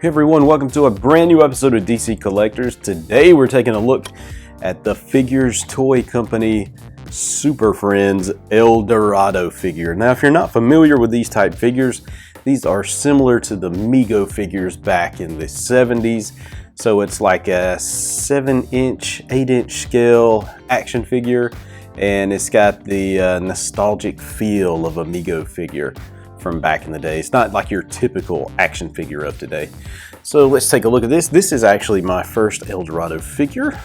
Hey everyone, welcome to a brand new episode of DC Collectors. Today we're taking a look at the Figures Toy Company Super Friends El Dorado figure. Now if you're not familiar with these type figures, these are similar to the Mego figures back in the 70s. So it's like a 7-inch, 8-inch scale action figure, and it's got the nostalgic feel of a Mego figure from back in the day. It's not like your typical action figure of today. So let's take a look at this. This is actually my first El Dorado figure.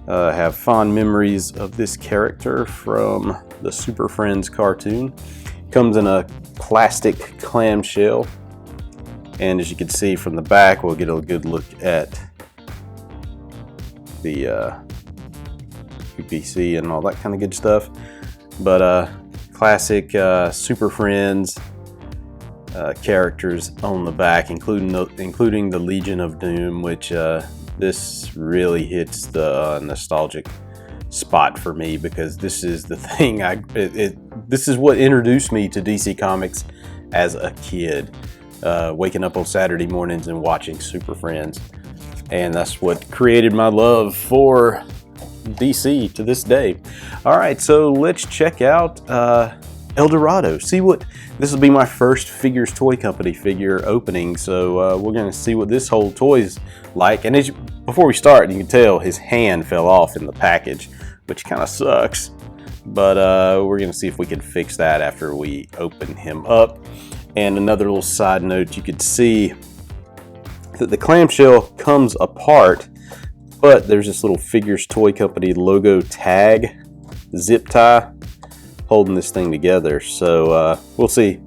I have fond memories of this character from the Super Friends cartoon. Comes in a plastic clamshell, and as you can see from the back, we'll get a good look at the PPC and all that kind of good stuff. But classic Super Friends characters on the back, including the Legion of Doom, which this really hits the nostalgic spot for me, because this is the thing this is what introduced me to DC Comics as a kid, waking up on Saturday mornings and watching Super Friends, and that's what created my love for DC to this day. All right, so let's check out El Dorado. This will be my first Figures Toy Company figure opening, so we're going to see what this whole toy is like. And before we start, you can tell his hand fell off in the package, which kind of sucks, but we're going to see if we can fix that after we open him up. And another little side note, you could see that the clamshell comes apart, but there's this little Figures Toy Company logo tag zip tie holding this thing together. So we'll see.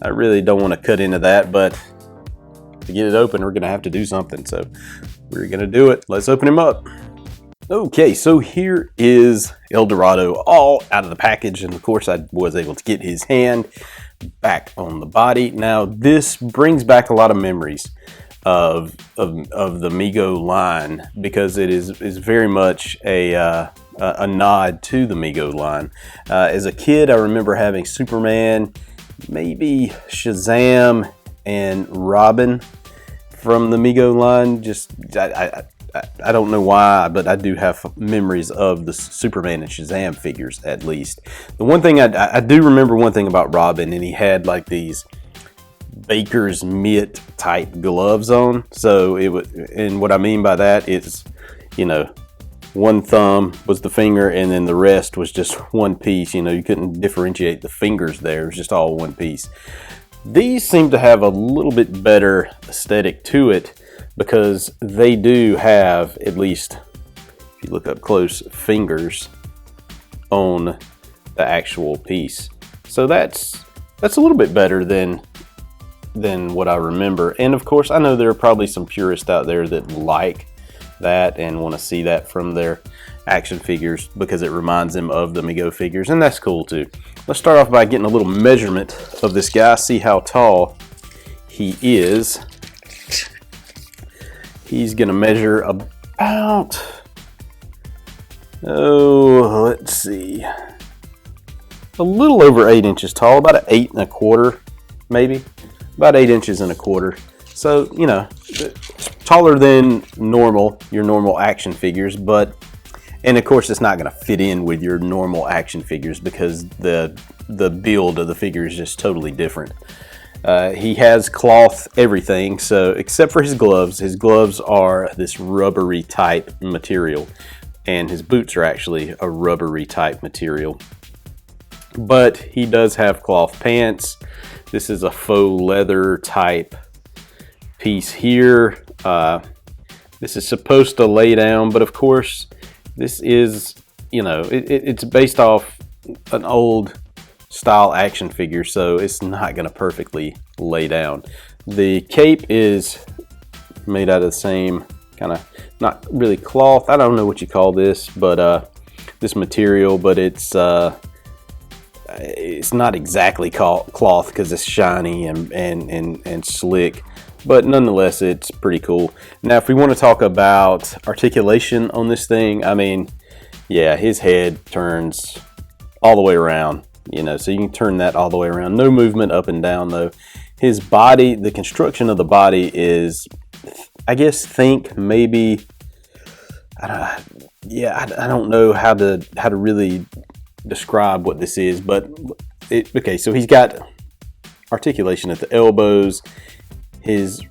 I really don't want to cut into that, but to get it open, we're going to have to do something. So we're going to do it. Let's open him up. Okay, so here is El Dorado all out of the package, and of course I was able to get his hand back on the body. Now this brings back a lot of memories of the Mego line, because it is very much a nod to the Mego line. As a kid, I remember having Superman, maybe Shazam, and Robin from the Mego line. I don't know why, but I do have memories of the Superman and Shazam figures, at least. The one thing I do remember one thing about Robin, and he had like these baker's mitt type gloves on. So and what I mean by that is, you know, one thumb was the finger, and then the rest was just one piece. You know, you couldn't differentiate the fingers there. It was just all one piece. These seem to have a little bit better aesthetic to it, because they do have, at least if you look up close, fingers on the actual piece. So that's a little bit better than what I remember. And of course, I know there are probably some purists out there that like that and want to see that from their action figures, because it reminds them of the Mego figures, and that's cool too. Let's start off by getting a little measurement of this guy, see how tall he is. He's gonna measure about, let's see, a little over 8 inches tall, about 8 1/4, maybe about 8 inches and 1/4. So, you know, taller than your normal action figures, and of course it's not going to fit in with your normal action figures, because the build of the figure is just totally different. He has cloth everything, so except for his gloves are this rubbery type material, and his boots are actually a rubbery type material. But he does have cloth pants. This is a faux leather type piece here. This is supposed to lay down, but of course this is, you know, it's based off an old style action figure, so it's not going to perfectly lay down. The cape is made out of the same kind of, not really cloth, I don't know what you call this, but this material, but it's not exactly cloth, because it's shiny and slick, but nonetheless it's pretty cool. Now if we want to talk about articulation on this thing, I mean, yeah, his head turns all the way around, you know, so you can turn that all the way around. No movement up and down though. his body, the construction of the body is, I guess, think maybe, I don't know how to really describe what this is, but okay, so he's got articulation at the elbows. His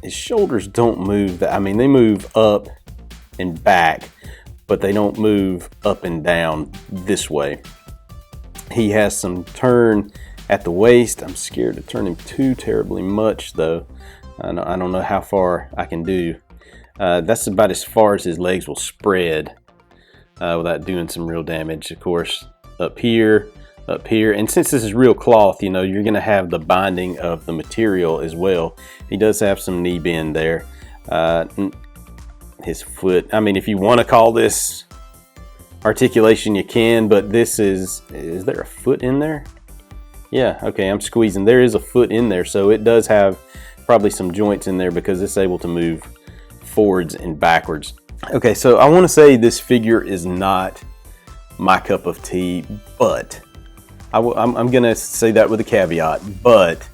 shoulders don't move I mean, they move up and back, but they don't move up and down this way. He has some turn at the waist. I'm scared to turn him too terribly much, though. I don't know how far I can do. That's about as far as his legs will spread without doing some real damage. Of course, up here, and since this is real cloth, you know, you're going to have the binding of the material as well. He does have some knee bend there. His foot, I mean, if you want to call this articulation, you can, but this is there a foot in there? Yeah, okay, I'm squeezing. There is a foot in there, so it does have probably some joints in there because it's able to move forwards and backwards. Okay, so I want to say this figure is not my cup of tea, but I'm going to say that with a caveat, but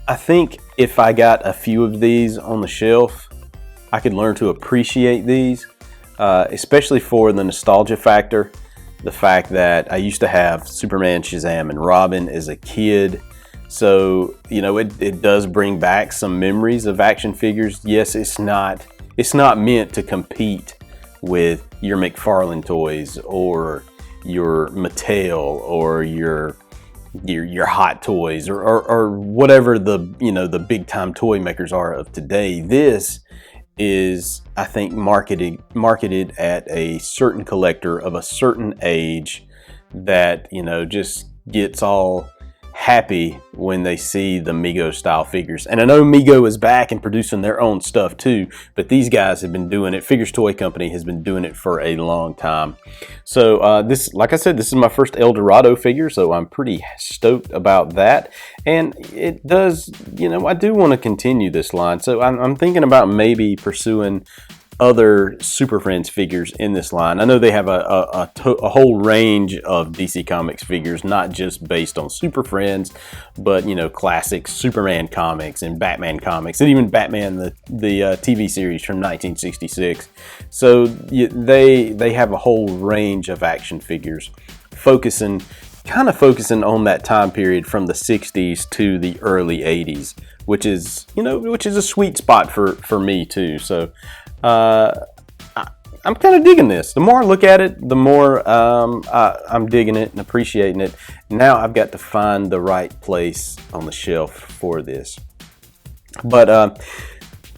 I think if I got a few of these on the shelf, I could learn to appreciate these, especially for the nostalgia factor. The fact that I used to have Superman, Shazam, and Robin as a kid. So, you know, it does bring back some memories of action figures. Yes, it's not meant to compete with your McFarlane toys or your Mattel or your Hot Toys or whatever the, you know, the big time toy makers are of today. This is, I think, marketed at a certain collector of a certain age that, you know, just gets all happy when they see the Mego style figures. And I know Mego is back and producing their own stuff too, but these guys have been doing it. Figures Toy Company has been doing it for a long time. So this, like I said, this is my first El Dorado figure, so I'm pretty stoked about that. And it does, you know, I do want to continue this line, so I'm thinking about maybe pursuing other Super Friends figures in this line. I know they have a whole range of DC Comics figures, not just based on Super Friends, but, you know, classic Superman comics and Batman comics, and even Batman the TV series from 1966. So they have a whole range of action figures, kind of focusing on that time period from the 60s to the early 80s, which is a sweet spot for me too. So I'm kind of digging this. The more I look at it, the more I'm digging it and appreciating it. Now I've got to find the right place on the shelf for this. But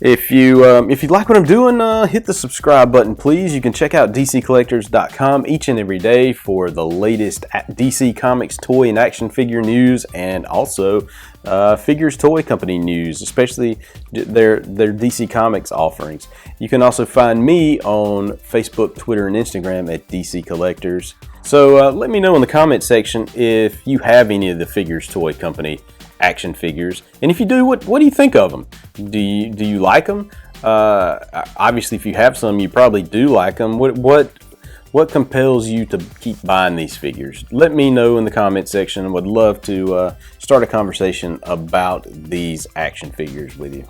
if you like what I'm doing, hit the subscribe button, please. You can check out DCCollectors.com each and every day for the latest DC Comics toy and action figure news, and also Figures Toy Company news, especially their DC Comics offerings. You can also find me on Facebook, Twitter, and Instagram at DCCollectors. So let me know in the comment section if you have any of the Figures Toy Company action figures, and if you do, what do you think of them? Do you like them? Obviously, if you have some, you probably do like them. What compels you to keep buying these figures? Let me know in the comment section. I would love to start a conversation about these action figures with you.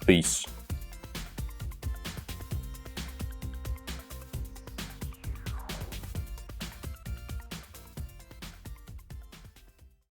Peace.